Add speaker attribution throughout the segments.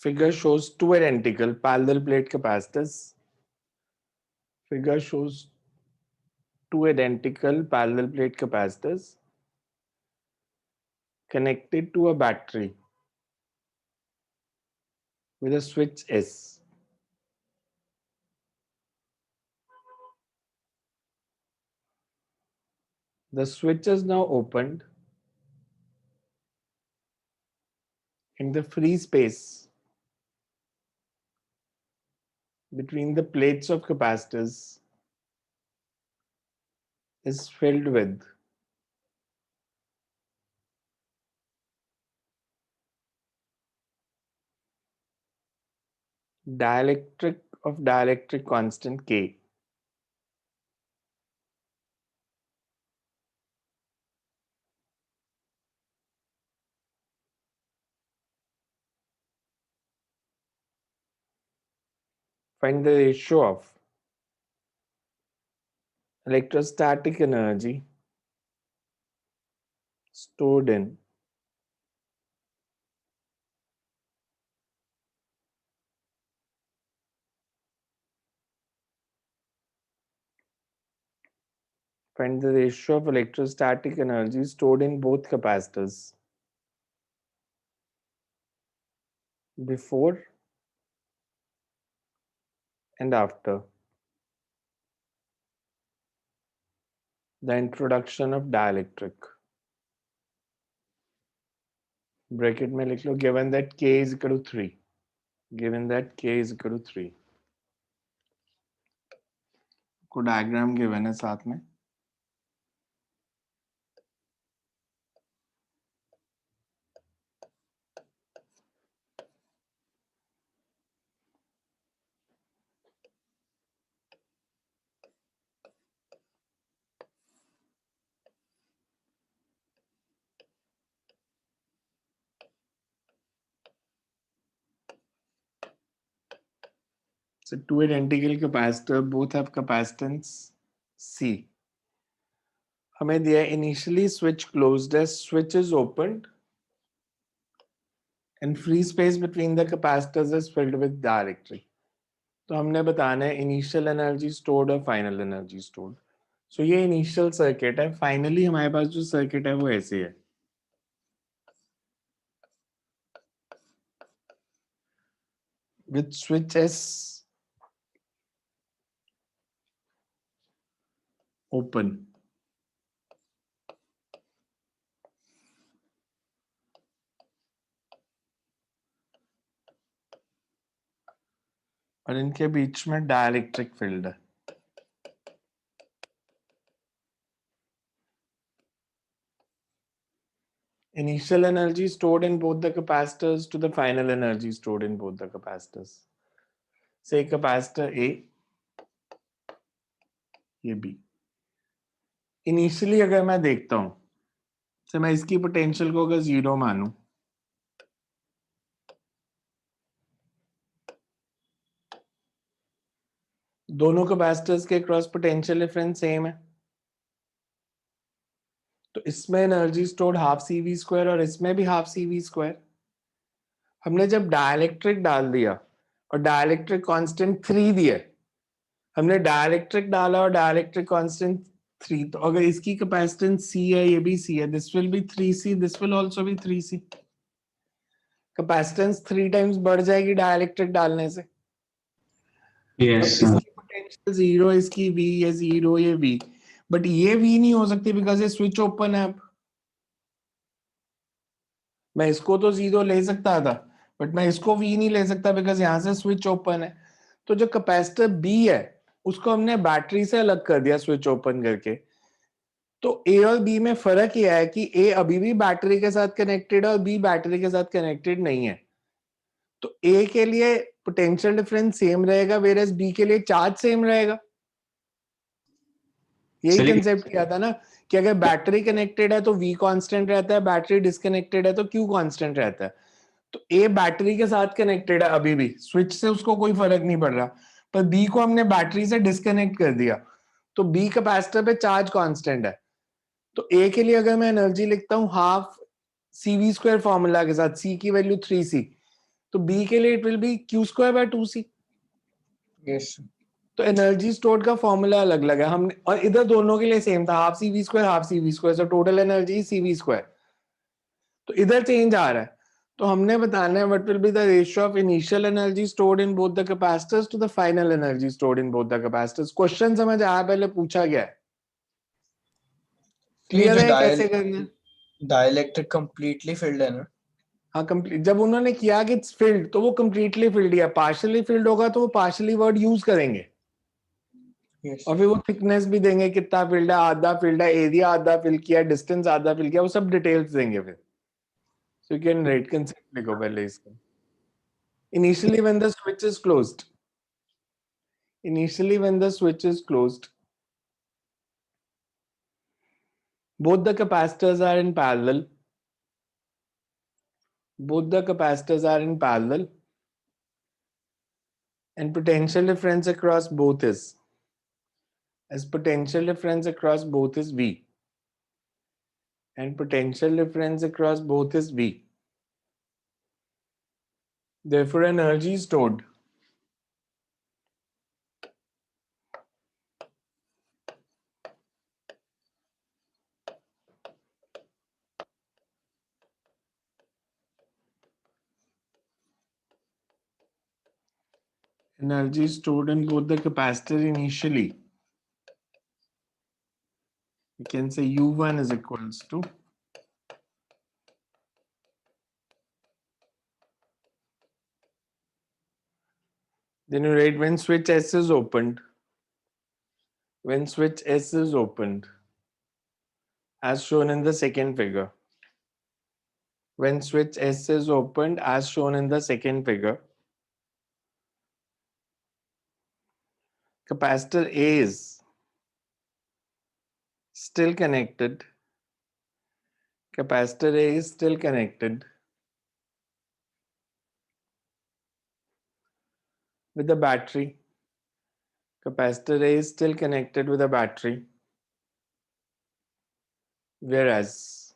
Speaker 1: Figure shows two identical parallel plate capacitors. Figure shows two identical parallel plate capacitors connected to a battery with a switch S. The switch is now opened in the free space between the plates of capacitors is filled with dielectric of dielectric constant K. Find the ratio of electrostatic energy stored in find the ratio of electrostatic energy stored in both capacitors before and after the introduction of dielectric. Bracket में लिख लो given that K is equal to 3. Given that K is equal to 3. को diagram given है साथ में. So two identical capacitors, both have capacitance C. हमें दिया initially switch closed as switch is opened and free space between the capacitors is filled with dielectric. तो हमने बताना है initial energy stored और final energy stored. So ये initial circuit है. Finally हमारे पास जो circuit है वो ऐसे है. With switch S open. और इनके बीच में डायलेक्ट्रिक फील्ड है. Initial energy stored in both the capacitors to the final energy stored in both the capacitors. Say capacitor A, ये B. Initially अगर मैं देखता हूं, तो मैं इसकी पोटेंशियल को अगर 0 मानूं, दोनों कैपेसिटर्स के क्रॉस पोटेंशियल डिफरेंस सेम है, तो इसमें energy stored half CV square और इसमें भी हाफ CV स्क्वायर. हमने जब डाइलेक्ट्रिक डाल दिया और डाइलेक्ट्रिक कांस्टेंट 3 दिया, हमने डाइलेक्ट्रिक डाला और डाइलेक्ट्रिक कांस्टेंट 3, तो अगर इसकी कैपेसिटेंस C है, ये भी C है, this will be 3C, this will also be 3C. Capacitance 3 times बढ़ जाएगी डाइलेक्ट्रिक डालने से.
Speaker 2: Yes, sir.
Speaker 1: इसकी पोटेंशियल 0, इसकी V, ये 0, ये V, बट ये V नहीं हो सकती बिकॉज ये स्विच ओपन है. अब मैं इसको तो 0 ले सकता था, बट मैं इसको V नहीं ले सकता बिकॉज यहां से स्विच ओपन है. तो जो कैपेसिटर B है उसको हमने बैटरी से अलग कर दिया स्विच ओपन करके. तो A और B में फर्क यह है कि A अभी भी बैटरी के साथ कनेक्टेड है और B बैटरी के साथ कनेक्टेड नहीं है. तो A के लिए पोटेंशियल डिफरेंस सेम रहेगा, वेयरएज B के लिए चार्ज सेम रहेगा. यही कंसेप्ट किया था ना कि अगर बैटरी कनेक्टेड है तो V कांस्टेंट रहता है, बैटरी डिस्कनेक्टेड है तो Q कांस्टेंट रहता है. तो A बैटरी के साथ कनेक्टेड है अभी भी, स्विच से उसको कोई फर्क नहीं पड़ रहा, पर B को हमने बैटरी से डिस्कनेक्ट कर दिया, तो B कैपेसिटर पे चार्ज कांस्टेंट है. तो A के लिए अगर मैं एनर्जी लिखता हूं हाफ CV स्क्वायर फॉर्मूला के साथ, C की वैल्यू 3C, तो B के लिए it will be Q²/2C।
Speaker 3: Yes.
Speaker 1: तो एनर्जी स्टोर्ड का फॉर्मूला अलग अलग है हमने, और इधर दोनों के लिए सेम था, half CV², half CV², so total energy CV²। तो इधर चेंज आ रहा है, तो हमने बताना है what will be the ratio of initial energy stored in both the capacitors to the final energy stored in both the capacitors. Question समझ आया, पहले पूछा गया है, क्लियर है कैसे करना है?
Speaker 3: डाइलेक्ट्रिक कंप्लीटली फिल्ड है ना?
Speaker 1: हाँ कंप्लीट, जब उन्होंने किया कि इट्स फिल्ड तो वो कंप्लीटली फिल्ड है, पार्शियली फिल्ड होगा तो वो पार्शियली वर्ड यूज करेंगे,
Speaker 3: Yes.
Speaker 1: और फिर वो थिकनेस भी देंगे, कितना फील्ड है, आधा फील्ड है, एरिया आधा फिल किया, डिस्टेंस आधा फिल किया, वो सब डिटेल्स देंगे फिर। सो यू कैन राइट, कंसेप्ट लिखो पहले इसका। Initially when the switch is closed, initially when the switch is closed, both the capacitors are in parallel, both the capacitors are in parallel, and potential difference across both is, as potential difference across both is V, and potential difference across both is V. Therefore energy stored energy stored in both the capacitor initially, you can say U1 is equals to then you write when switch S is opened, when switch S is opened as shown in the second figure, when switch S is opened as shown in the second figure, capacitor A is still connected, capacitor A is still connected with the battery, capacitor A is still connected with a battery, whereas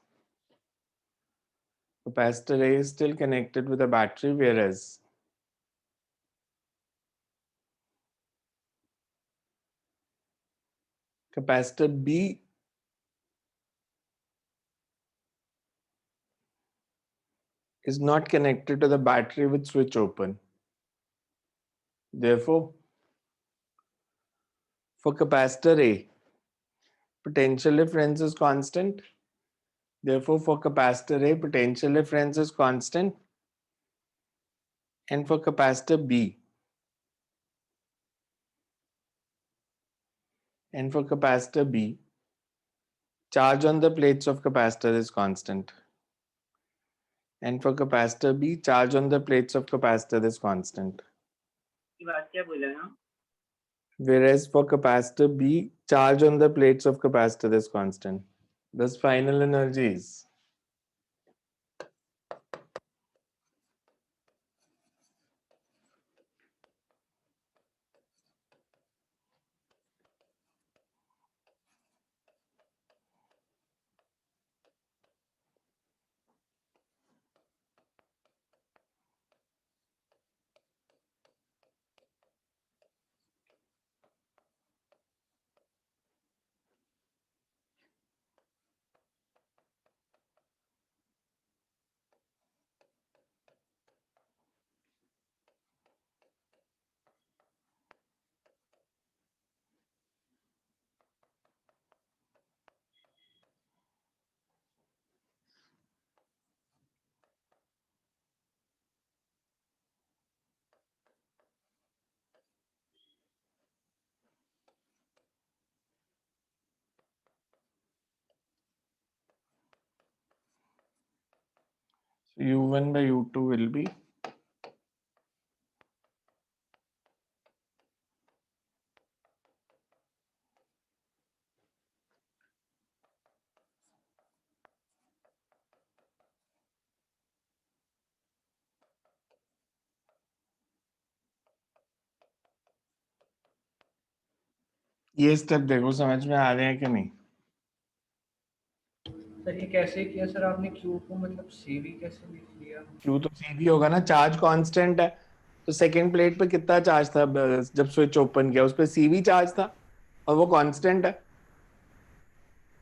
Speaker 1: capacitor A is still connected with a battery, whereas capacitor B is not connected to the battery with switch open. Therefore, for capacitor A, potential difference is constant. Therefore, for capacitor A, potential difference is constant. And for capacitor B, charge on the plates of capacitor is constant. And for capacitor B, charge on the plates of capacitor is constant. Whereas for capacitor B, charge on the plates of capacitor is constant. Thus, final energy is U1 by U2 will be ये step देखो समझ में आ रहे हैं कि नहीं?
Speaker 4: Sir ये कैसे किया सर आपने, क्यू को मतलब सीवी कैसे लिख लिया?
Speaker 1: क्यू तो सीवी होगा ना, चार्ज कांस्टेंट है। तो सेकंड प्लेट पे कितना चार्ज था जब स्विच ओपन किया, उस पे सीवी चार्ज था और वो कांस्टेंट है।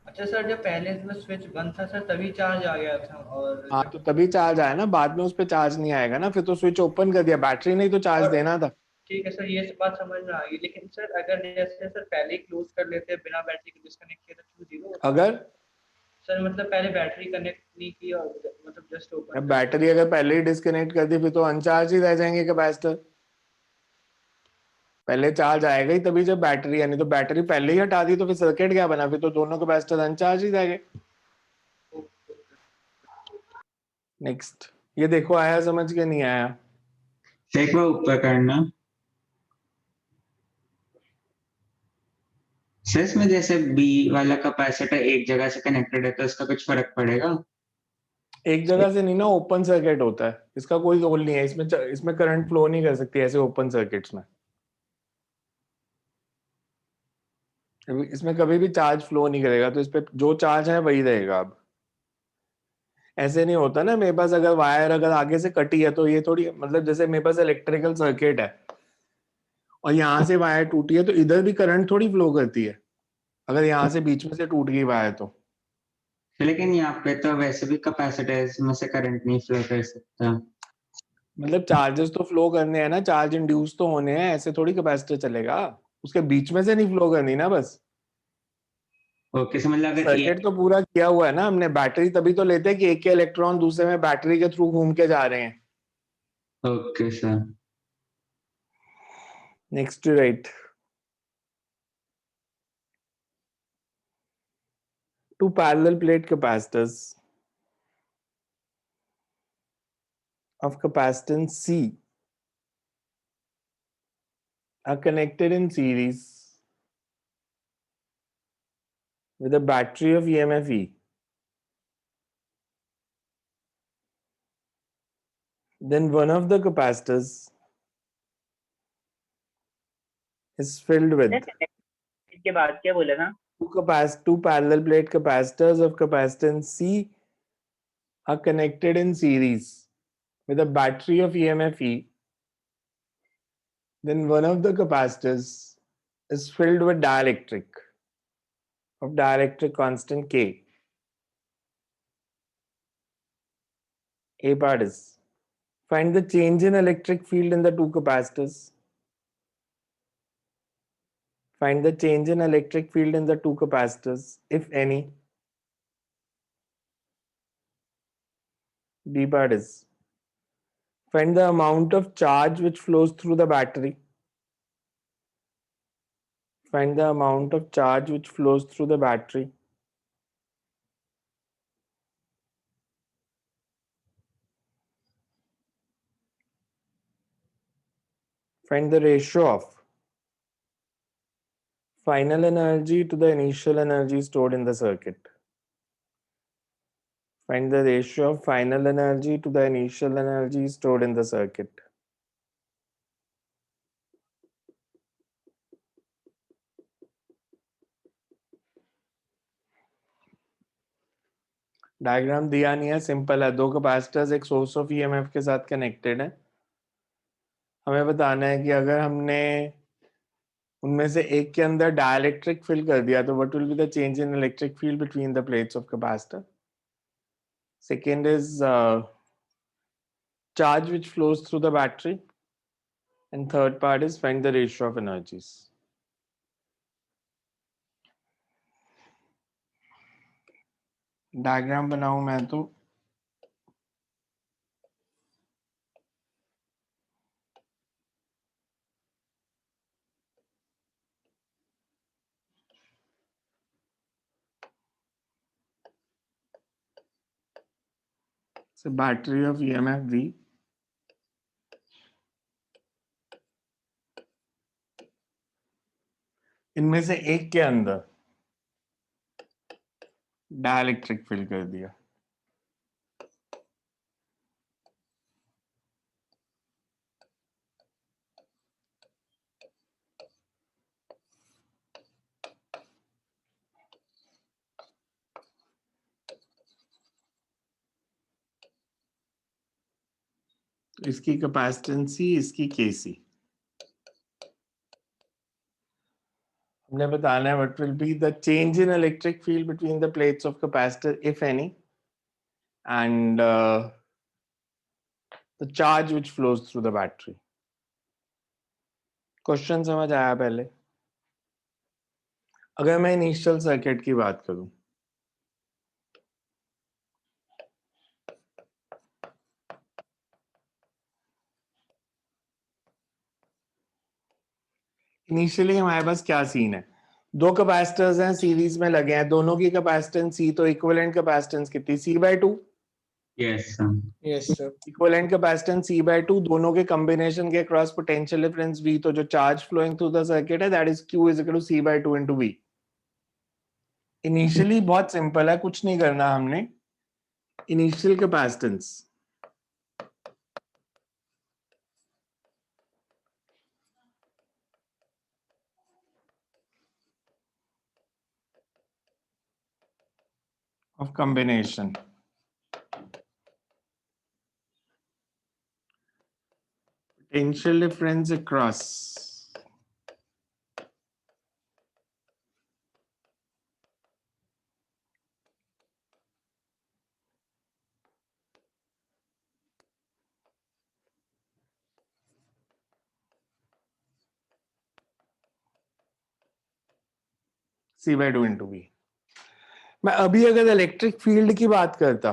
Speaker 4: अच्छा सर, जब पहले में स्विच बंद था सर तभी चार्ज आ गया था, और
Speaker 1: हाँ तो तभी चार्ज आया ना, बाद में उस पे चार्ज नहीं आएगा ना, फिर तो स्विच ओपन कर दिया, बैटरी नहीं तो चार्ज
Speaker 4: और
Speaker 1: देना था।
Speaker 4: ठीक है सर, ये बात समझ में आ गई, लेकिन सर अगर जैसे सर पहले ही क्लोज कर लेते हैं बिना बैटरी के डिस्कनेक्ट किए तो क्यू जीरो होता है?
Speaker 1: अगर
Speaker 4: सर मतलब पहले बैटरी कनेक्ट नहीं की और मतलब जस्ट ओपन
Speaker 1: अब
Speaker 4: कर दिया।
Speaker 1: बैटरी अगर पहले ही डिस्कनेक्ट कर दी फिर तो अनचार्ज ही रह जाएंगे कैपेसिटर। पहले चार्ज आएगा ही तभी जब बैटरी, यानी तो बैटरी पहले ही हटा दी तो फिर सर्किट क्या बना, फिर तो दोनों कैपेसिटर अनचार्ज ही रह गए। नेक्स्ट, ये देखो आया समझ के नहीं आया?
Speaker 2: एक बार ऊपर करना। सर इसमें जैसे बी वाला कैपेसिटर एक जगह से कनेक्टेड है तो इसका कुछ फर्क पड़ेगा?
Speaker 1: एक जगह से नहीं ना, ओपन सर्किट होता है, इसका कोई रोल नहीं है इसमें। इसमें करंट फ्लो नहीं कर सकती ऐसे ओपन सर्किट्स में। इसमें कभी भी चार्ज फ्लो नहीं करेगा, तो इस पे जो चार्ज है वही रहेगा। अब ऐसे नहीं होता ना, मेरे पास अगर वायर अगर आगे से कटी है तो ये थोड़ी, मतलब जैसे मेरे पास इलेक्ट्रिकल सर्किट है और यहाँ से वायर टूटी है तो इधर भी करंट थोड़ी फ्लो करती है, अगर यहाँ से बीच में से टूट गई वायर तो।
Speaker 2: लेकिन यहाँ पे तो वैसे भी कैपेसिटर में से करंट नहीं फ्लो कर सकता।
Speaker 1: मतलब चार्जेस तो फ्लो करने हैं ना, चार्ज इंड्यूस तो होने हैं, ऐसे थोड़ी कैपेसिटर चलेगा। उसके बीच में से नहीं फ्लो करनी ना बस।
Speaker 2: ओके, सो मतलब अगर
Speaker 1: सर्किट तो पूरा किया हुआ है ना हमने, बैटरी तभी तो लेते हैं कि एक के इलेक्ट्रॉन दूसरे में बैटरी के थ्रू घूम के जा रहे हैं।
Speaker 2: Okay sir.
Speaker 1: Next to write, two parallel plate capacitors of capacitance C are connected in series with a battery of EMF E. Then one of the capacitors is filled with
Speaker 5: के बाद क्या बोला था?
Speaker 1: two parallel plate capacitors of capacitance C are connected in series with a battery of EMF E. Then one of the capacitors is filled with dielectric of dielectric constant K. A part is, find the change in electric field in the two capacitors. Find the change in electric field in the two capacitors, if any. B part is, find the amount of charge which flows through the battery. Find the amount of charge which flows through the battery. Find the ratio of final energy to the initial energy stored in the circuit. Find the ratio of final energy to the initial energy stored in the circuit. Diagram दिया नहीं है, simple है, दो capacitors एक source of EMF के साथ connected है। हमें बताना है कि अगर हमने उनमें से एक के अंदर डाइलेक्ट्रिक फिल कर दिया तो what will be the change in electric field between the plates of capacitor. Second is charge which flows through the battery, and third part is find the ratio of energies. Diagram बनाऊं मैं तो so battery of EMF V, इनमें से एक के अंदर dielectric fill कर दिया, इसकी कैपेसिटेंस C, इसकी KC. हमने बताना है what will be the change in electric field between the plates of capacitor if any, and the charge which flows through the battery. Question समझ आया पहले? अगर मैं इनिशियल सर्किट की बात करूं, इनिशियली हमारे पास क्या सीन है? दो कैपेसिटर्स हैं, सीरीज में लगे हैं, दोनों की कैपेसिटेंस C, तो इक्विवेलेंट कैपेसिटेंस कितनी? C/2.
Speaker 2: Yes, sir.
Speaker 3: Yes, sir.
Speaker 1: Equivalent capacitance C/2, दोनों के कॉम्बिनेशन के क्रॉस पोटेंशियल डिफरेंस V, तो जो charge flowing through the circuit है that is Q is equal to C/2 into V. Initially बहुत simple है, कुछ नहीं करना हमने. Initial capacitance of combination potential difference across C/2 into V. मैं अभी अगर इलेक्ट्रिक फील्ड की बात करता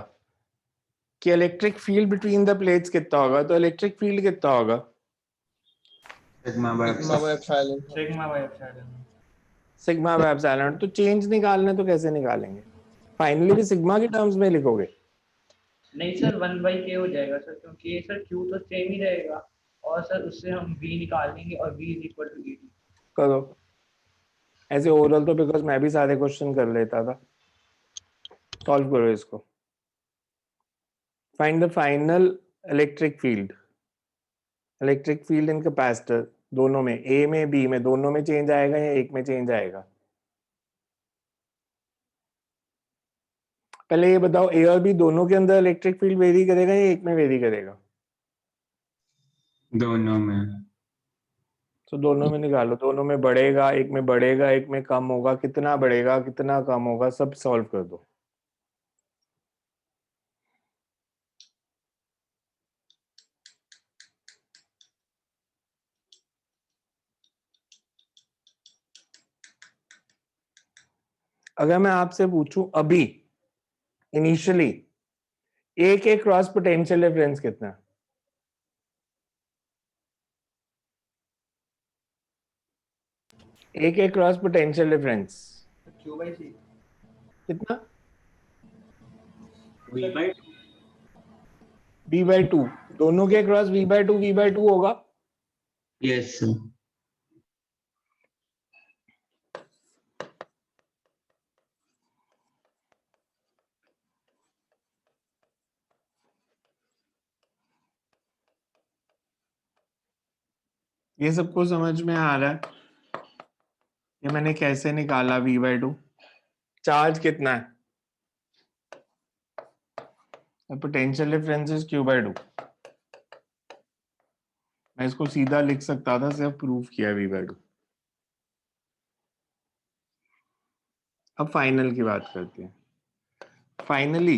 Speaker 1: कि electric field between the plates कितना होगा, तो इलेक्ट्रिक फील्ड कितना होगा?
Speaker 2: Sigma by
Speaker 3: Sigma by epsilon.
Speaker 4: Sigma by epsilon.
Speaker 1: Sigma by epsilon. तो चेंज निकालने तो कैसे निकालेंगे? फाइनली भी सिग्मा के टर्म्स में लिखोगे?
Speaker 4: नहीं सर 1/k हो जाएगा सर, क्योंकि सर Q तो सेम ही रहेगा और सर उससे हम V निकाल लेंगे और V is equal to ED.
Speaker 1: करो ऐसे ओरल, तो बिकॉज मैं भी सारे क्वेश्चन कर लेता था. सॉल्व करो इसको. Find the final electric field. Electric field in capacitor दोनों में, A में B में, दोनों में चेंज आएगा या एक में चेंज आएगा? पहले ये बताओ, A और B दोनों के अंदर इलेक्ट्रिक फील्ड वेरी करेगा या एक में वेरी करेगा?
Speaker 2: दोनों में.
Speaker 1: तो दोनों में निकालो. दोनों में बढ़ेगा, एक में बढ़ेगा, एक में कम होगा. कितना बढ़ेगा, कितना कम होगा, सब सॉल्व कर दो. अगर मैं आपसे पूछूं अभी इनिशियली A के क्रॉस पोटेंशियल डिफरेंस कितना है? A के क्रॉस पोटेंशियल डिफरेंस
Speaker 4: Q/C.
Speaker 1: कितना?
Speaker 2: V/2.
Speaker 1: V/2. दोनों के क्रॉस V/2 होगा.
Speaker 2: Yes, sir.
Speaker 1: ये सबको समझ में आ रहा है? ये मैंने कैसे निकाला V/2? चार्ज कितना है? Potential difference is Q/2. मैं इसको सीधा लिख सकता था, सिर्फ प्रूफ किया V/2. अब फाइनल की बात करते हैं. Finally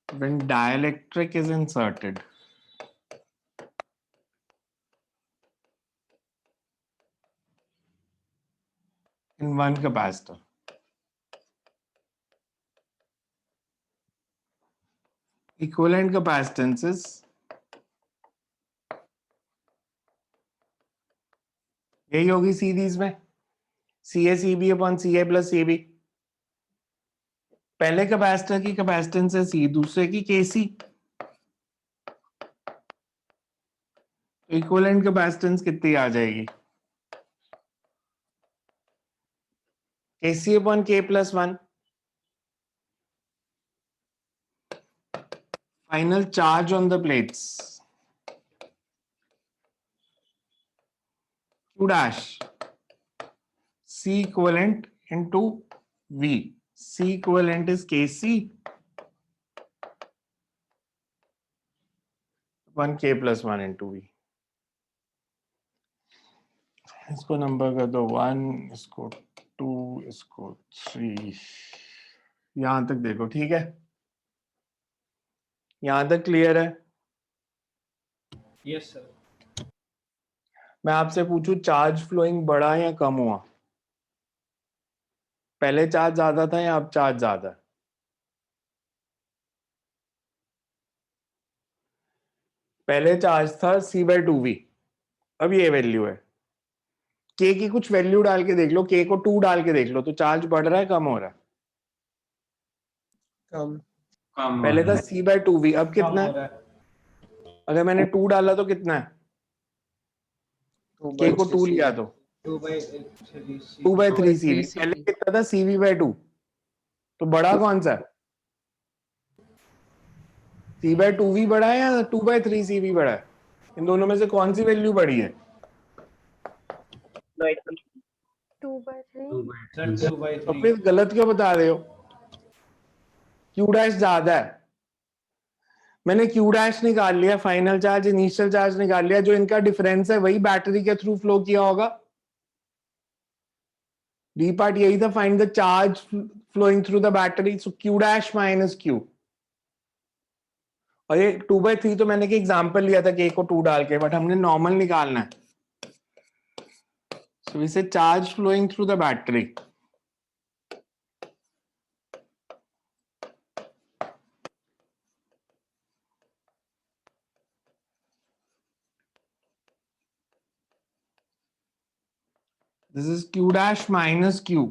Speaker 1: when dielectric is inserted in one capacitor, equivalent capacitances यही होगी सीरीज में, CA/CB upon CA plus CB. पहले कैपेसिटर की कैपेसिटेंस है C, दूसरे की KC. इक्विवेलेंट कैपेसिटेंस कितनी आ जाएगी? KC upon K plus 1. Final charge on the plates Q dash C equivalent into V. C equivalent is KC 1k + 1 × v। इसको number कर दो 1, इसको 2, इसको 3। यहां तक देखो, ठीक है? यहां तक क्लियर है?
Speaker 4: Yes sir.
Speaker 1: मैं आपसे पूछूं चार्ज फ्लोइंग बढ़ा या कम हुआ? पहले चार्ज ज्यादा था या अब चार्ज ज्यादा है? पहले चार्ज था c/2v, अब ये वैल्यू है। k की कुछ वैल्यू डाल के देख लो, k को 2 डाल के देख लो, तो चार्ज बढ़ रहा है कम हो रहा है?
Speaker 3: कम।
Speaker 2: कम हो
Speaker 1: पहले
Speaker 2: रहा
Speaker 1: था
Speaker 2: है।
Speaker 1: c/2v, अब
Speaker 4: कम
Speaker 1: कितना
Speaker 4: हो
Speaker 1: है?
Speaker 4: रहा है।
Speaker 1: अगर मैंने 2 डाला तो कितना है?
Speaker 3: 2
Speaker 1: k
Speaker 3: by
Speaker 1: को 2
Speaker 3: 3
Speaker 1: लिया तो
Speaker 4: 2/3
Speaker 1: 2/3
Speaker 3: 2/3
Speaker 1: cv। पहले
Speaker 3: CV।
Speaker 1: कितना था? cv/2। तो बड़ा कौन सा है? c/2v बड़ा है या 2/3 cv बड़ा है? इन दोनों में से कौन सी वैल्यू बड़ी है?
Speaker 6: 2/3।
Speaker 2: 2/3
Speaker 4: सर
Speaker 1: तो
Speaker 4: 2/3।
Speaker 1: फिर गलत क्यों बता रहे हो? q' ज्यादा है। मैंने q' निकाल लिया, फाइनल चार्ज इनिशियल चार्ज निकाल लिया, जो इनका डिफरेंस है वही बैटरी के थ्रू फ्लो किया होगा। डी पार्ट यही था, find the charge flowing through the battery, so q' - q। और ये 2/3 तो मैंने एग्जांपल लिया था k को 2 डाल के, बट हमने नॉर्मल निकालना है। सो इसे charge flowing through the battery. This is q' - q।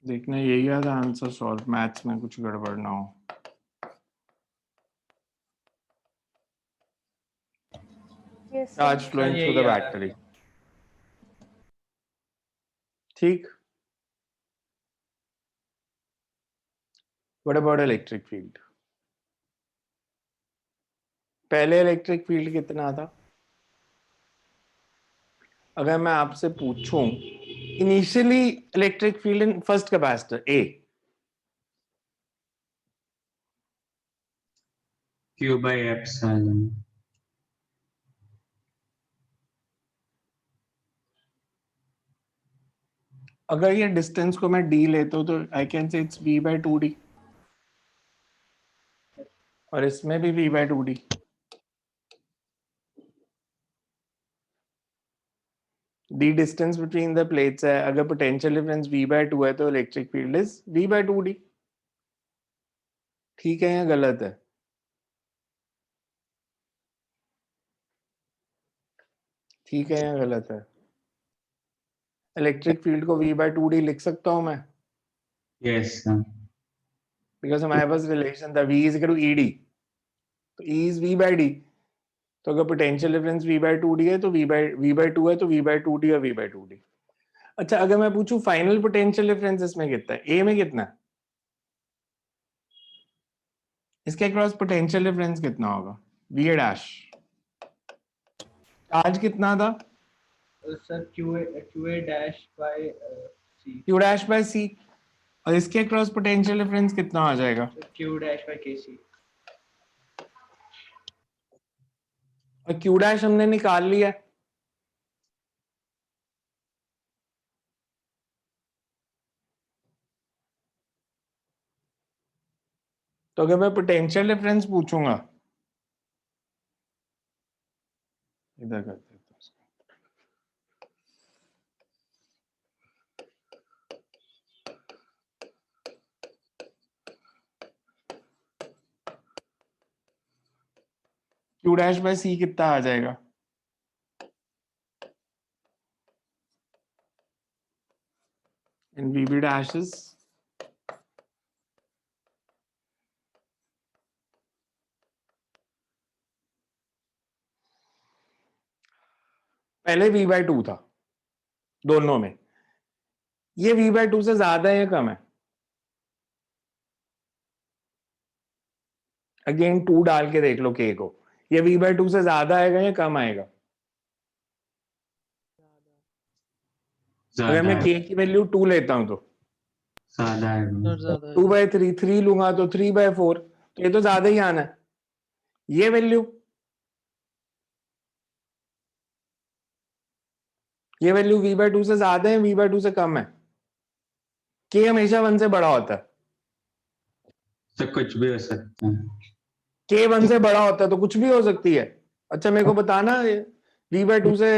Speaker 1: देखना यही था आंसर सॉल्व, मैथ्स में कुछ गड़बड़ ना हो।
Speaker 6: Yes,
Speaker 1: charge
Speaker 6: sir.
Speaker 1: Flowing through
Speaker 4: यही
Speaker 1: द
Speaker 4: आ रहा है।
Speaker 1: बैटरी। ठीक। What about electric field? पहले इलेक्ट्रिक फील्ड कितना था? अगर मैं आपसे पूछूं initially electric field in first capacitor A,
Speaker 2: q/ε।
Speaker 1: अगर ये डिस्टेंस को मैं d लेता हूं तो I can say it's v/2d, और इसमें भी v/2d। d distance between the plates है, अगर पोटेंशियल डिफरेंस v/2 है तो इलेक्ट्रिक फील्ड इज v/2d। ठीक है या गलत है? ठीक है या गलत है? इलेक्ट्रिक फील्ड को v/2d लिख सकता हूं मैं,
Speaker 2: यस सर।
Speaker 1: बिकॉज हमारे पास रिलेशन था v = ed, तो e is v/d। तो अगर पोटेंशियल डिफरेंस v/2d है तो v/2 है तो v/2d और v/2d। अच्छा, अगर मैं पूछूं फाइनल पोटेंशियल डिफरेंस इसमें कितना है, ए में कितना है, इसके अक्रॉस पोटेंशियल डिफरेंस कितना होगा, v'। चार्ज कितना था,
Speaker 4: सर qa-c।
Speaker 1: q'/c, और इसके अक्रॉस पोटेंशियल डिफरेंस कितना आ जाएगा,
Speaker 4: q'/kc।
Speaker 1: और q' हमने निकाल लिया। तो अगर मैं पोटेंशियल डिफरेंस पूछूंगा, इधर कर देता हूं इसको। q'/c कितना आ जाएगा, and vb' is पहले V/2 था दोनों में, ये V/2 से ज्यादा है या कम है? अगेन 2 डाल के देख लो K को, ये V/2 से ज्यादा आएगा या कम आएगा? अगर
Speaker 2: ज्यादा
Speaker 1: मैं
Speaker 2: है,
Speaker 1: K की वैल्यू 2 लेता हूं तो
Speaker 2: ज्यादा है।
Speaker 3: सर ज्यादा
Speaker 1: 2/3, 3 लूंगा तो 3/4, तो ये तो ज्यादा ही आना है। ये वैल्यू, ये वैल्यू V/2 से ज्यादा है, V/2 से कम है? K हमेशा 1 से बड़ा होता है।
Speaker 2: तो कुछ भी हो सकता है।
Speaker 1: K 1 से बड़ा होता है तो कुछ भी हो सकती है। अच्छा मेरे को बताना, V/2 से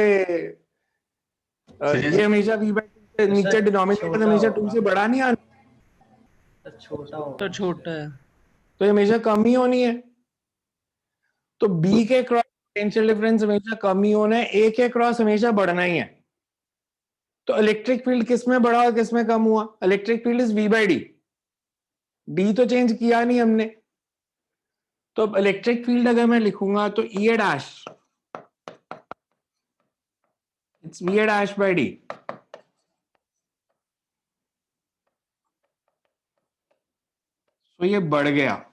Speaker 1: ये हमेशा V/2 से नीचे,
Speaker 4: सर,
Speaker 1: डिनोमिनेटर
Speaker 4: छोटा
Speaker 1: हमेशा 2
Speaker 4: होगा।
Speaker 1: से बड़ा नहीं आना,
Speaker 4: सर छोटा होगा।
Speaker 3: तो छोटा है।
Speaker 1: तो ये हमेशा कम ही होनी है। तो B के क्रॉस पोटेंशियल डिफरेंस हमेशा कम ही होना है, A के क्रॉस हमेशा बढ़ना ही है। तो इलेक्ट्रिक फील्ड किस में बढ़ा और किस में कम हुआ? Electric field is V/D, D तो चेंज किया नहीं हमने। तो अब इलेक्ट्रिक फील्ड अगर मैं लिखूंगा तो E dash, it's V dash by D। तो ये बढ़ गया,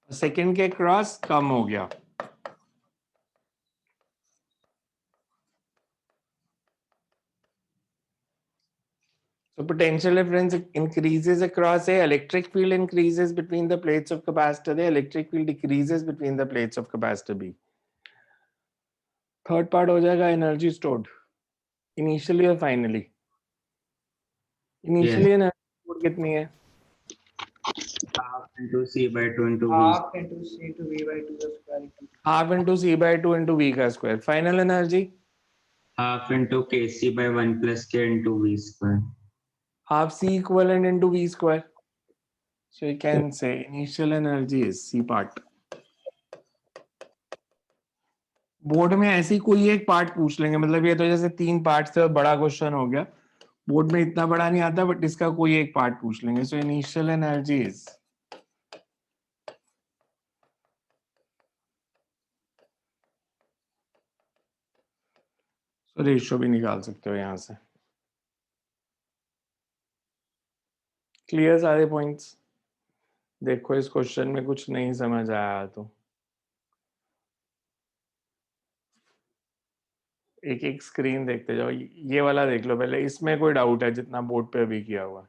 Speaker 1: सेकंड के क्रॉस कम हो गया। So potential difference increases across A, electric field increases between the plates of capacitor A, electric field decreases between the plates of capacitor B. Third part हो जाएगा energy stored, initially और finally. Initially energy stored कितनी है?
Speaker 2: Half into C/2 into V,
Speaker 4: half into C to V/2 का square into
Speaker 1: half into C/2 into V का square. Final energy
Speaker 2: half into Kc/1 plus K into V square.
Speaker 1: half C equivalent into V square. So you can say initial energy is C part. Board में ऐसी कोई एक part पूछ लेंगे, मतलब ये तो जैसे 3 पार्ट से बड़ा क्वेश्चन हो गया, बोर्ड में इतना बड़ा नहीं आता, बट इसका कोई एक पार्ट पूछ लेंगे। So initial energy is, so ratio भी निकाल सकते हो यहां से। क्लियर सारे पॉइंट्स? देखो इस क्वेश्चन में कुछ नहीं समझ आया तो एक एक स्क्रीन देखते जाओ। ये वाला देख लो पहले, इसमें कोई डाउट है जितना बोर्ड पे अभी किया हुआ?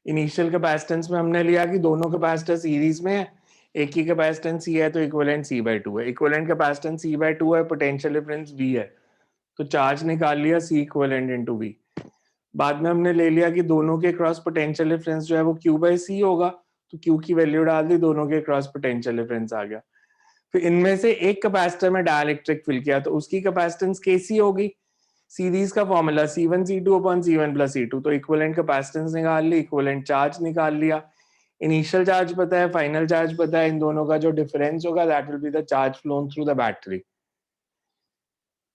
Speaker 1: इनिशियल कैपेसिटेंस में हमने लिया कि दोनों कैपेसिटर सीरीज में है, एक ही कैपेसिटेंस C है तो इक्विवेलेंट C/2 है, इक्विवेलेंट कैपेसिटेंस C/2 है, पोटेंशियल डिफरेंस V है, तो चार्ज निकाल लिया C इक्विवेलेंट इनटू V। बाद में हमने ले लिया कि दोनों के क्रॉस पोटेंशियल डिफरेंस जो है वो Q/C होगा, तो Q की वैल्यू डाल दी, दोनों के क्रॉस पोटेंशियल डिफरेंस आ गया। फिर इनमें से एक कैपेसिटर में डाइलेक्ट्रिक फिल किया तो उसकी कैपेसिटेंस Kc होगी। सीरीज का formula C1C2 upon C1 plus C2, तो इक्विवेलेंट कैपेसिटेंस निकाल ली, इक्विवेलेंट चार्ज निकाल लिया, इनिशियल चार्ज पता है, फाइनल चार्ज पता है, इन दोनों का जो डिफरेंस होगा that will be the charge flown through the battery.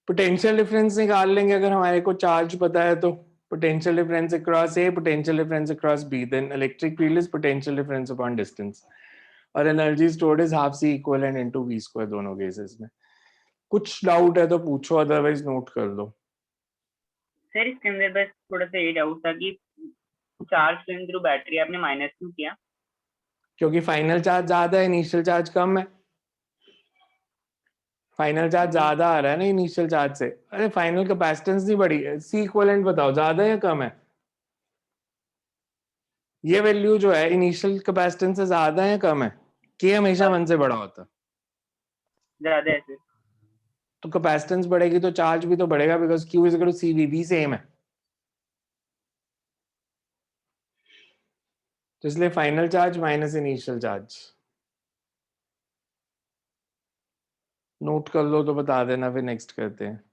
Speaker 1: Potential difference निकाल लेंगे अगर हमारे को चार्ज पता है तो, potential difference across A, potential difference across B, then electric field is potential difference upon distance, और energy stored is half C equivalent into V square दोनों केसेस में। कुछ डाउट है तो पूछो, अदरवाइज नोट कर लो।
Speaker 5: सर इसके अंदर बस थोड़ा सा ये डाउट था कि चार्ज फ्लोइंग थ्रू बैटरी आपने माइनस क्यों किया?
Speaker 1: क्योंकि फाइनल चार्ज ज्यादा है, इनिशियल चार्ज कम है। फाइनल चार्ज ज्यादा आ रहा है ना इनिशियल चार्ज से। अरे फाइनल कैपेसिटेंस नहीं बढ़ी है, C इक्विवेलेंट बताओ ज्यादा है या कम है? ये वैल्यू जो है इनिशियल कैपेसिटेंस से ज्यादा है या कम है? K हमेशा 1 से बड़ा होता है,
Speaker 5: ज्यादा है सर।
Speaker 1: तो कैपेसिटेंस बढ़ेगी तो चार्ज भी तो बढ़ेगा, because Q is equal to CV, V same है। तो इसलिए final charge minus initial charge. Note कर लो तो बता देना, फिर नेक्स्ट करते हैं।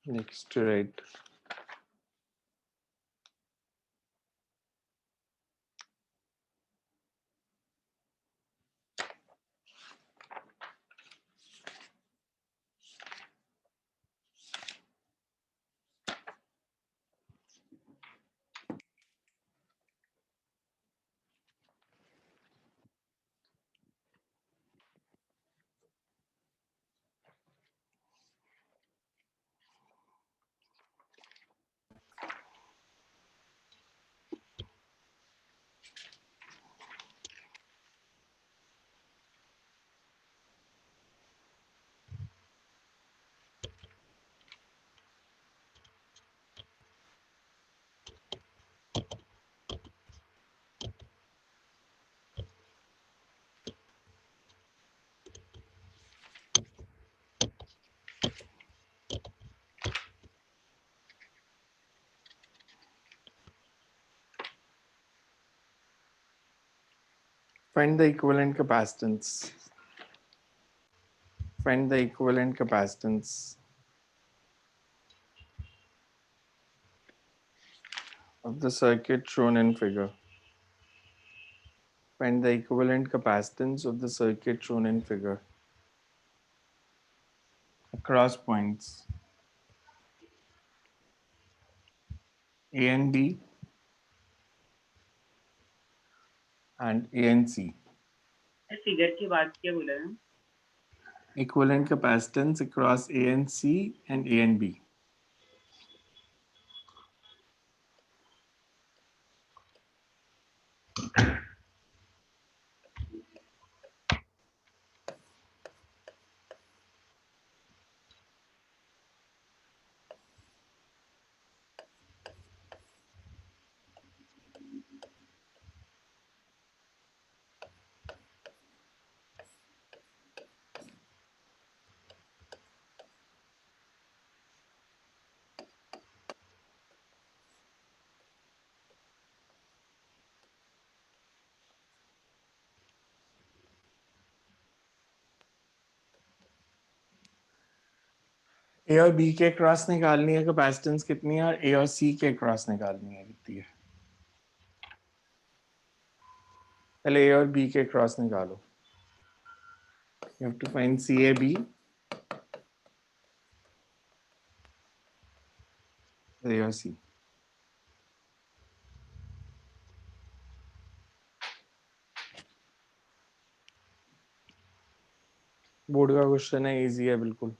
Speaker 1: Next to right. Find the equivalent capacitance. Find the equivalent capacitance of the circuit shown in figure. Find the equivalent capacitance of the circuit shown in figure across points A and B and A and C.
Speaker 5: Figure की बात क्या बोला है?
Speaker 1: Equivalent capacitance across A and C and A and B. ए और B के cross निकालनी है, capacitance कितनी है, और ए और सी के क्रॉस निकालनी है कितनी है। पहले ए और बी के क्रॉस निकालो। You have to find C A B, A और सी। बोर्ड का क्वेश्चन है, इजी है बिल्कुल।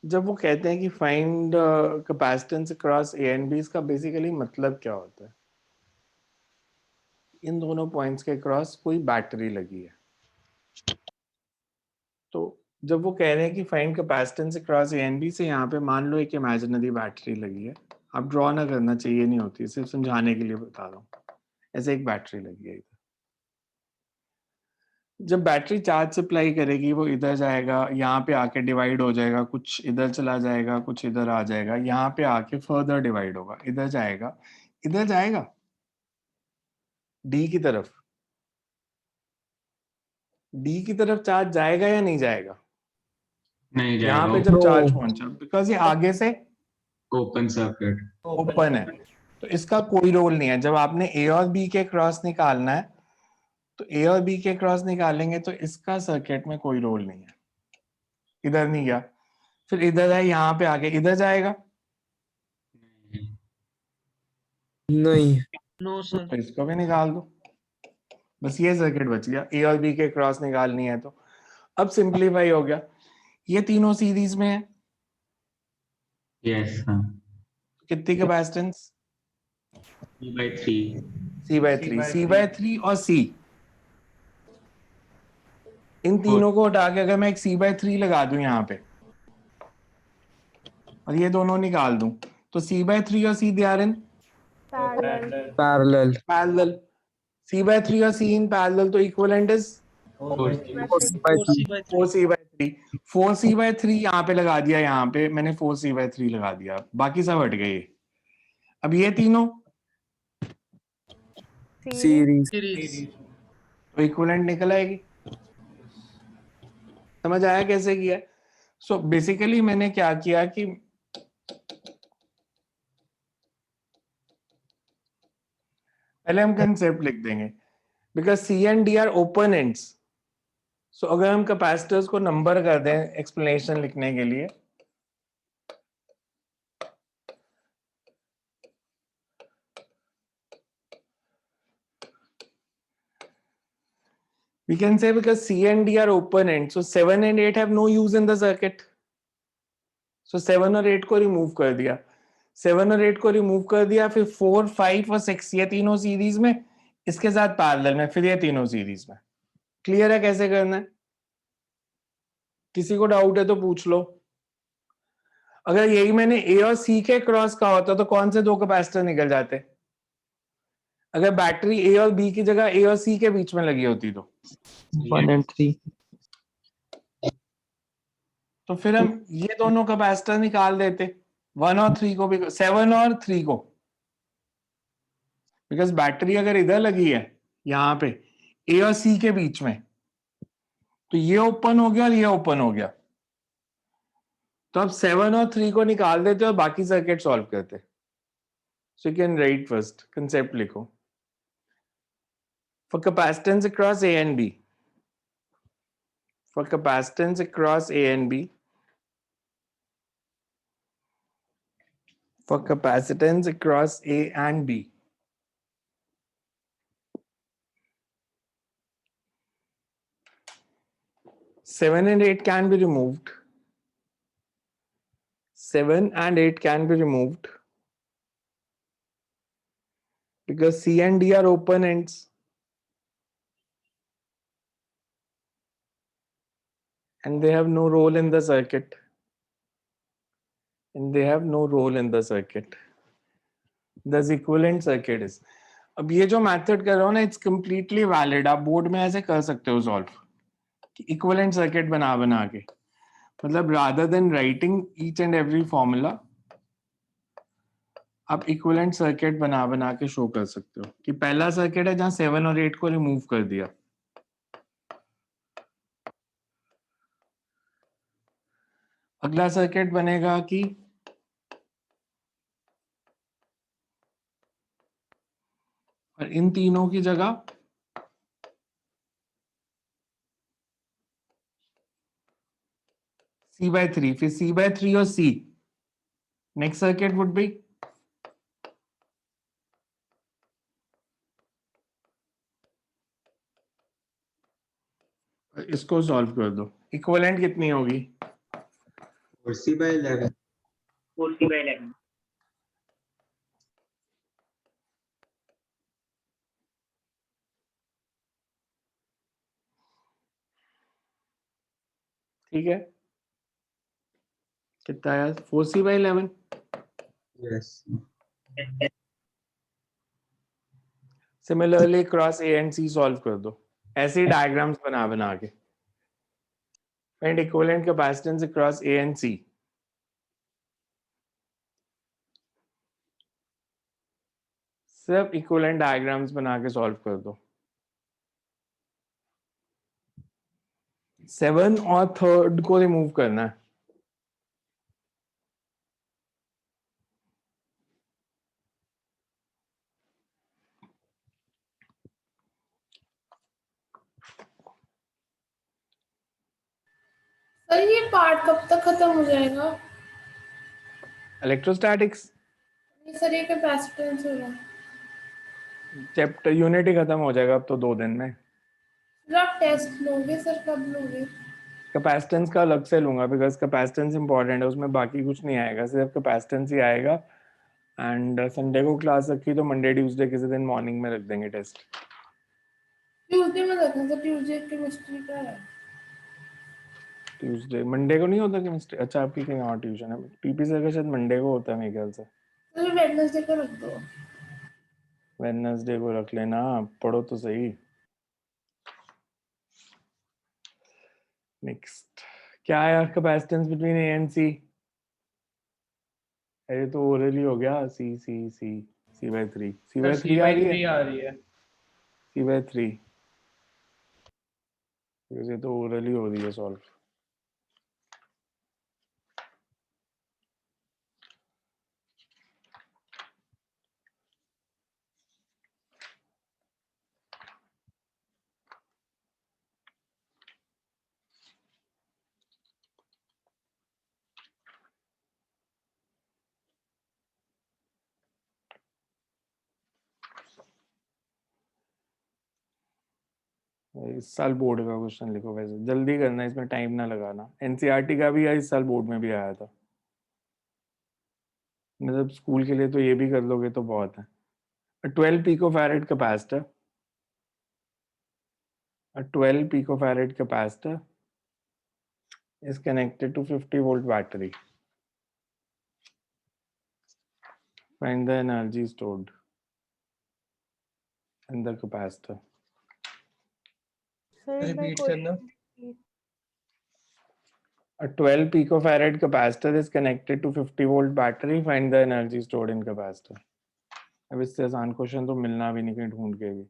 Speaker 1: जब वो कहते हैं कि find capacitance across A and B, इसका बेसिकली मतलब क्या होता है? इन दोनों पॉइंट्स के क्रॉस कोई बैटरी लगी है। तो जब वो कह रहे हैं कि find capacitance across A and B, से यहाँ पे मान लो एक इमेजिनरी बैटरी लगी है। आप ड्रॉ ना करना, चाहिए नहीं होती, सिर्फ समझाने के लिए बता रहा हूँ। ऐसे एक बैटरी लगी है इधर। जब बैटरी चार्ज सप्लाई करेगी, वो इधर जाएगा, यहाँ पे आके डिवाइड हो जाएगा, कुछ इधर चला जाएगा, कुछ इधर आ जाएगा, यहाँ पे आके फर्दर डिवाइड होगा, इधर जाएगा, इधर जाएगा डी की तरफ। डी की तरफ चार्ज जाएगा या नहीं जाएगा?
Speaker 2: नहीं
Speaker 1: यहाँ पे
Speaker 2: जाएगा,
Speaker 1: जब चार्ज पहुंचा, बिकॉज ये आगे से
Speaker 2: ओपन सर्किट।
Speaker 1: ओपन है, तो इसका कोई रोल नहीं है। जब आपने ए और बी के क्रॉस निकालना है, तो ए और बी के क्रॉस निकालेंगे, तो इसका सर्किट में कोई रोल नहीं है। इधर नहीं गया, फिर इधर है, यहाँ पे आके इधर जाएगा,
Speaker 3: नहीं।
Speaker 4: No sir.
Speaker 1: तो इसको भी निकाल दो। बस ये सर्किट बच गया। ए और बी के क्रॉस निकालनी है, तो अब सिंपलीफाई हो गया। ये तीनों सीरीज में है,
Speaker 2: यस हाँ,
Speaker 1: कितनी कैपेसिटेंस?
Speaker 2: C/3।
Speaker 1: C/3 और C, इन तीनों को हटा के अगर मैं एक C/3 लगा दूं यहाँ पे, और ये दोनों निकाल दूं, तो C/3 और C they are in
Speaker 6: Parallel.
Speaker 3: Parallel.
Speaker 1: Parallel. C/3 और C इन पैरेलल, तो इक्विवेलेंट इज
Speaker 2: 4
Speaker 1: 4c/3 4c/3 यहाँ पे लगा दिया, यहाँ पे मैंने 4c/3 लगा दिया, बाकी सब हट गए। अब ये तीनों
Speaker 6: सीरीज
Speaker 3: सीरीज
Speaker 1: तो इक्विवेलेंट निकल आएगी। समझ आया कैसे किया? सो बेसिकली मैंने क्या किया कि पहले हम कंसेप्ट लिख देंगे, because C and D are open ends. So अगर हम कैपेसिटर्स को नंबर कर दें एक्सप्लेनेशन लिखने के लिए, we can say because C and D are open ends, so 7 and 8 have no use in the circuit. So 7 और 8 को रिमूव कर दिया, 7 और 8 को रिमूव कर दिया, फिर 4, 5 और 6 ये तीनों सीरीज में, इसके साथ पैरेलल में, फिर ये तीनों सीरीज में। क्लियर है कैसे करना है? किसी को डाउट है तो पूछ लो। अगर यही मैंने ए और सी के क्रॉस का होता तो कौन से दो कैपेसिटर निकल जाते? अगर बैटरी ए और बी की जगह ए और सी के बीच में लगी होती तो
Speaker 3: 1 and 3
Speaker 1: तो फिर हम ये दोनों कैपेसिटर निकाल देते, 1 और 3 को भी, 7 और 3 को, बिकॉज बैटरी अगर इधर लगी है यहाँ पे ए और सी के बीच में, तो ये ओपन हो गया और ये ओपन हो गया, तो अब 7 और 3 को निकाल देते और बाकी सर्किट सॉल्व करते। So you can write first concept लिखो for capacitance across A and B, for capacitance across A and B, for capacitance across A and B. Seven and 8 can be removed. 7 and 8 can be removed because C and D are open ends. And they have no role in the circuit. And they have no role in the circuit. Thus equivalent circuit is. अब ये जो method कर रहा हूँ ना, it's completely valid. आप board में ऐसे कर सकते हो सॉल्व, इक्विवेलेंट सर्किट बना बना के, मतलब rather than writing each and every formula, आप इक्विवेलेंट सर्किट बना बना के शो कर सकते हो कि पहला सर्किट है जहां 7 और 8 को रिमूव कर दिया, अगला सर्किट बनेगा कि और इन तीनों की जगह C/3, फिर C/3 और C, next circuit would be इसको सॉल्व कर दो। इक्विवेलेंट कितनी होगी?
Speaker 2: 4c/11
Speaker 5: 4c/11
Speaker 1: ठीक है, कितना आया? 4c/11।
Speaker 2: yes
Speaker 1: similarly across A and C solve कर दो, ऐसे ही डायग्राम्स बना बना के। Find equivalent capacitance across A and C. सिर्फ इक्विवेलेंट डायग्राम्स बना के सॉल्व कर दो। 7 और 3 को रिमूव करना है।
Speaker 7: सर ये पार्ट कब तक खत्म हो जाएगा?
Speaker 1: इलेक्ट्रोस्टैटिक्स
Speaker 7: नहीं सर, ये कैपेसिटेंस हो रहा है।
Speaker 1: चैप्टर यूनिट ही खत्म हो जाएगा अब तो 2 दिन में।
Speaker 7: सर आप टेस्ट लोगे सर, कब लोगे?
Speaker 1: कैपेसिटेंस का अलग से लूंगा बिकॉज कैपेसिटेंस इंपॉर्टेंट है, उसमें बाकी कुछ नहीं आएगा, सिर्फ कैपेसिटेंस ही आएगा। एंड संडे को क्लास रखी तो मंडे ट्यूसडे किसी दिन मॉर्निंग में रख देंगे टेस्ट।
Speaker 7: ट्यूसडे में रखना सर, ट्यूसडे केमिस्ट्री का है।
Speaker 1: ट्यूसडे, मंडे को नहीं होता केमिस्ट्री? अच्छा आपकी कहीं और ट्यूशन है। टीपी सर का शायद मंडे को होता है मेरे ख्याल से।
Speaker 7: सर वेडनेसडे को रख दो।
Speaker 1: वेडनेसडे को रख लेना, पढ़ो तो सही। नेक्स्ट क्या है कैपेसिटेंस बिटवीन ए एंड सी? ये तो ओरली हो गया, सी सी सी सी बाय 3 सी बाय 3 आ रही है,
Speaker 4: आ रही है।
Speaker 1: सी बाय 3 ये तो ओरली हो रही है सॉल्व। इस साल बोर्ड का क्वेश्चन लिखो, वैसे जल्दी करना, इसमें टाइम ना लगाना। एनसीईआरटी का भी इस साल बोर्ड में भी आया था, मतलब स्कूल के लिए तो ये भी कर लोगे तो बहुत है। 12 picofarad capacitor, a 12 picofarad capacitor is connected to 50 volt battery. Find the energy stored in the capacitor.
Speaker 6: Sir, एक बार
Speaker 3: Repeat करना।
Speaker 6: question repeat.
Speaker 1: A 12 picofarad capacitor is connected to 50 volt battery. Find the energy stored in capacitor. अब इससे आसान question तो मिलना भी नहीं कहीं ढूंढ के भी।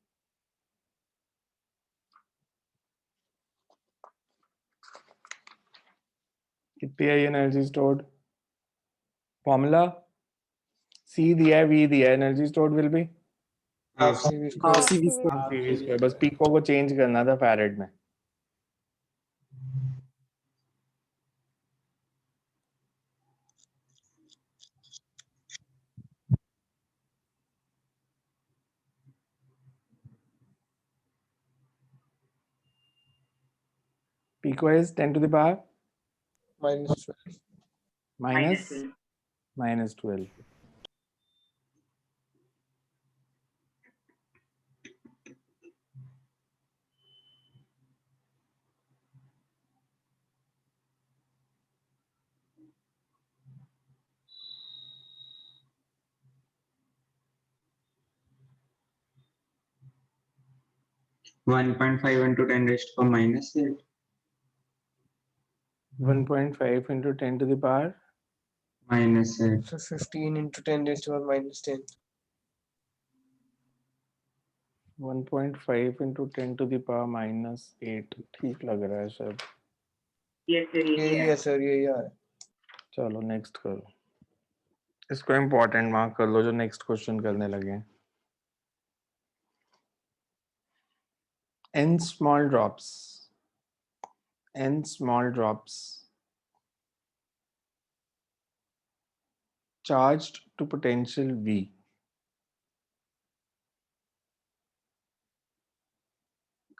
Speaker 1: कितनी है एनर्जी स्टोर्ड? फॉर्मूला C दिया है, V दिया है, energy stored will be
Speaker 3: CV
Speaker 6: Half
Speaker 3: square।
Speaker 6: CV
Speaker 1: CV square. बस पिको को चेंज करना था फैरेड में। Pico is 10 to the power
Speaker 3: -12।
Speaker 1: minus
Speaker 5: 12.
Speaker 1: minus 12.
Speaker 2: -1.5 into 10 raised to -8.
Speaker 1: 1.5 into 10 to the power
Speaker 2: -8.
Speaker 3: So 15 into 10 raised to power -10।
Speaker 1: 1.5 into 10 to the power -8 ठीक लग रहा है sir.
Speaker 5: Yes sir,
Speaker 3: यही
Speaker 5: यही
Speaker 3: है
Speaker 5: है।
Speaker 3: सर, यही है।
Speaker 1: चलो नेक्स्ट करो, इसको इम्पोर्टेंट मार्क कर लो जो नेक्स्ट क्वेश्चन करने लगे हैं। n small drops charged to potential V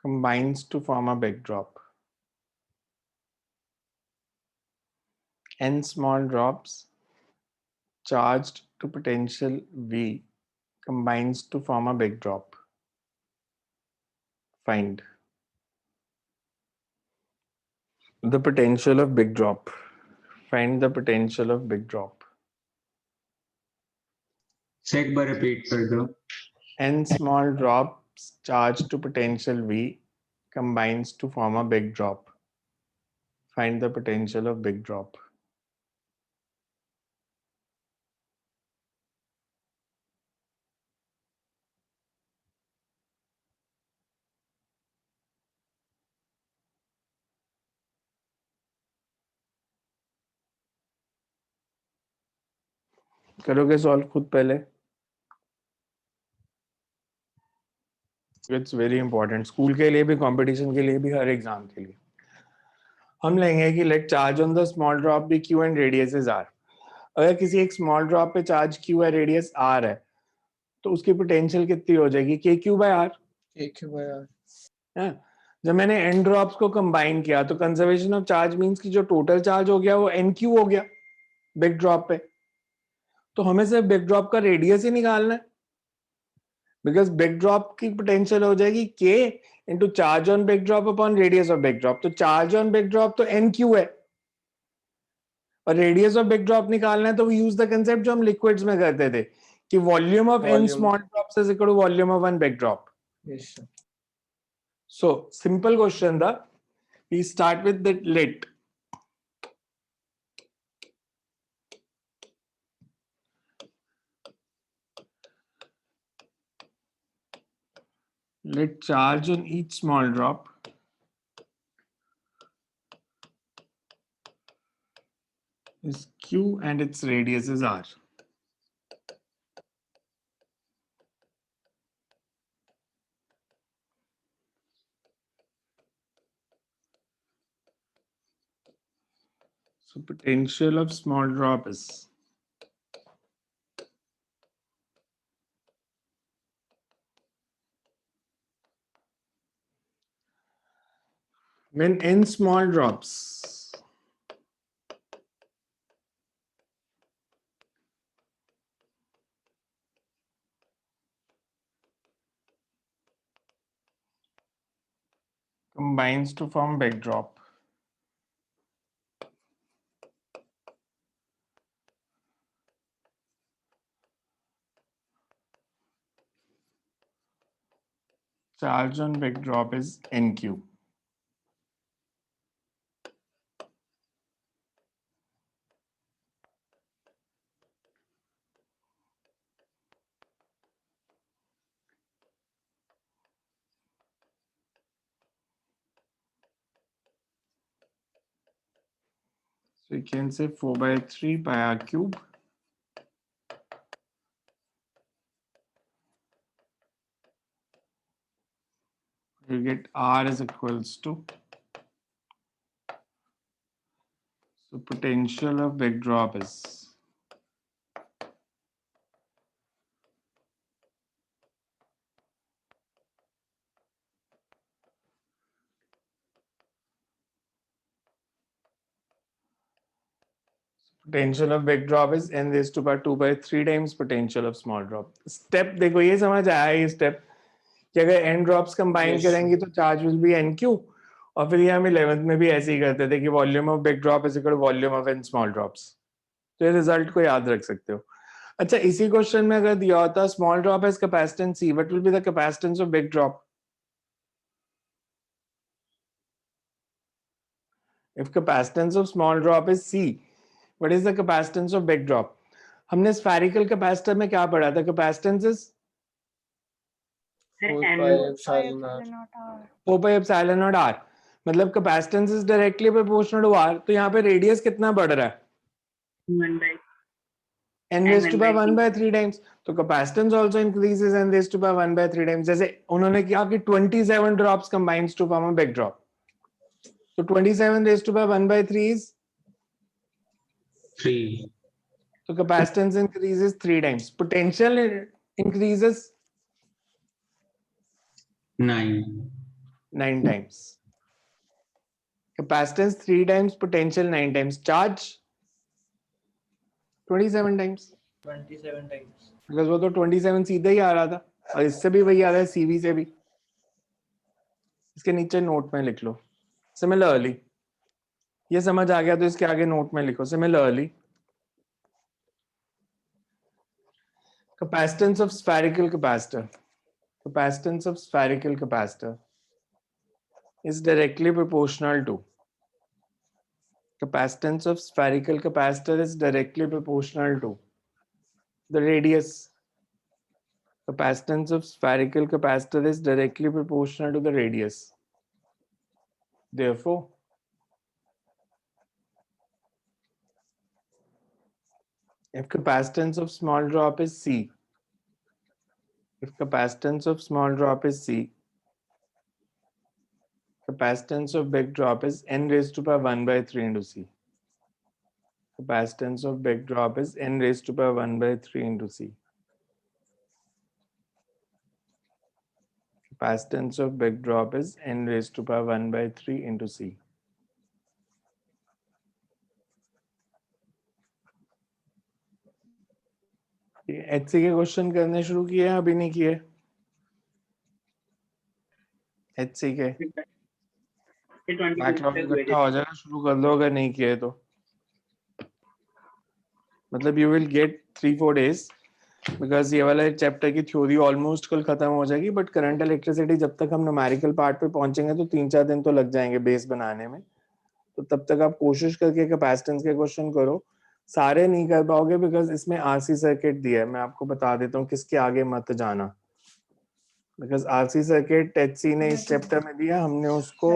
Speaker 1: combines to form a big drop. N small drops charged to potential V combines to form a big drop. Find the potential of big drop. Find the potential of big drop.
Speaker 2: से एक बार repeat कर दो।
Speaker 1: N small drops charged to potential V combines to form a big drop. Find the potential of big drop. करोगे solve खुद पहले? It's very important, school के लिए भी, कंपटीशन के लिए भी, हर एग्जाम के लिए। हम लेंगे कि let charge on the small drop be Q and radius is R. अगर किसी एक स्मॉल ड्रॉप पे चार्ज क्यू है, रेडियस आर है, तो उसकी पोटेंशियल कितनी हो जाएगी? के क्यू बाय आर। है, जब मैंने एन ड्रॉप्स को कंबाइन किया तो कंजर्वेशन ऑफ चार्ज मींस कि जो टोटल चार्ज हो गया वो एन क्यू हो गया बिग ड्रॉप पे। तो हमें सिर्फ बिग ड्रॉप का रेडियस ही निकालना है, बिकॉज बिग ड्रॉप की पोटेंशियल हो जाएगी के into charge on big drop upon radius of big drop. तो चार्ज ऑन बिग ड्रॉप तो एन क्यू है, और रेडियस ऑफ बिग ड्रॉप निकालना है तो वी यूज द कंसेप्ट जो हम लिक्विड्स में करते थे कि volume of N small drops is equal to volume of one big drop.
Speaker 3: Yes, sir.
Speaker 1: So simple question था We start with the lit. Let charge on each small drop is Q and its radius is R. So potential of small drop is when n small drops combines to form big drop. Charge on big drop is NQ. So you can say 4/3 pi r cube. You get R is equals to, so potential of big drop is potential of big drop is n raised to power 2/3 times potential of small drop. Step देखो ये समझ आया ये step कि अगर n drops combine
Speaker 3: Yes.
Speaker 1: करेंगे तो charge will be nq और फिर ये हम 11th में भी ऐसे ही करते थे कि volume of big drop is equal to volume of n small drops. तो ये result को याद रख सकते हो. अच्छा इसी क्वेश्चन में अगर दिया होता small drop has capacitance C, what will be the capacitance of big drop? If capacitance of small drop is C, what is the capacitance of big drop? हमने spherical capacitor में क्या पढ़ा था? Capacitance is
Speaker 3: 4
Speaker 5: And
Speaker 3: pi
Speaker 6: Pi
Speaker 3: epsilon r.
Speaker 6: epsilon naught R.
Speaker 1: 4 pi epsilon naught R. मतलब capacitance is directly proportional to R. तो यहाँ पे radius कितना बढ़ रहा है?
Speaker 5: 1 by
Speaker 1: n raised to power 1/3 times. तो capacitance also increases n raised to power 1/3 times. जैसे उन्होंने किया कि 27 drops combines to form a big drop. So 27 raised to power 1/3 is
Speaker 2: 3.
Speaker 1: so capacitance increases 3 times. Potential increases
Speaker 2: 9.
Speaker 1: 9 times. Capacitance 3 times, potential 9 times. Charge 27 times.
Speaker 4: 27 times.
Speaker 1: Because वो तो 27 सीधे ही आ रहा था और इससे भी वही आ रहा है CV से भी. इसके नीचे नोट में लिख लो. Similarly, ये समझ आ गया तो इसके आगे नोट में लिखो. Similarly, capacitance of spherical capacitor. Capacitance of spherical capacitor is directly proportional to capacitance of spherical capacitor is directly proportional to the radius. Capacitance of spherical capacitor is directly proportional to the radius. Therefore, if capacitance of small drop is C, if capacitance of small drop is C, capacitance of big drop is n raised to power 1/3 into C. Capacitance of big drop is n raised to power 1/3 into C. Capacitance of big drop is n raised to power 1/3 into C. HC के question करने शुरू किए हैं अभी नहीं किए? HC के backlog इकट्ठा हो जाएगा, शुरू कर दो अगर नहीं किए तो. मतलब you will get 3-4 days because ये वाला चैप्टर की थ्योरी ऑलमोस्ट कल खत्म हो जाएगी, बट करंट इलेक्ट्रिसिटी जब तक हम न्यूमेरिकल पार्ट पे पहुंचेंगे तो 3-4 दिन तो लग जाएंगे बेस बनाने में। तो तब तक आप कोशिश करके कैपेसिटेंस के क्वेश्चन करो। सारे नहीं कर पाओगे बिकॉज इसमें आरसी सर्किट दिया है। मैं आपको बता देता हूँ किसके आगे मत जाना, बिकॉज आरसी सर्किट एचसी ने इस चैप्टर में दिया, हमने उसको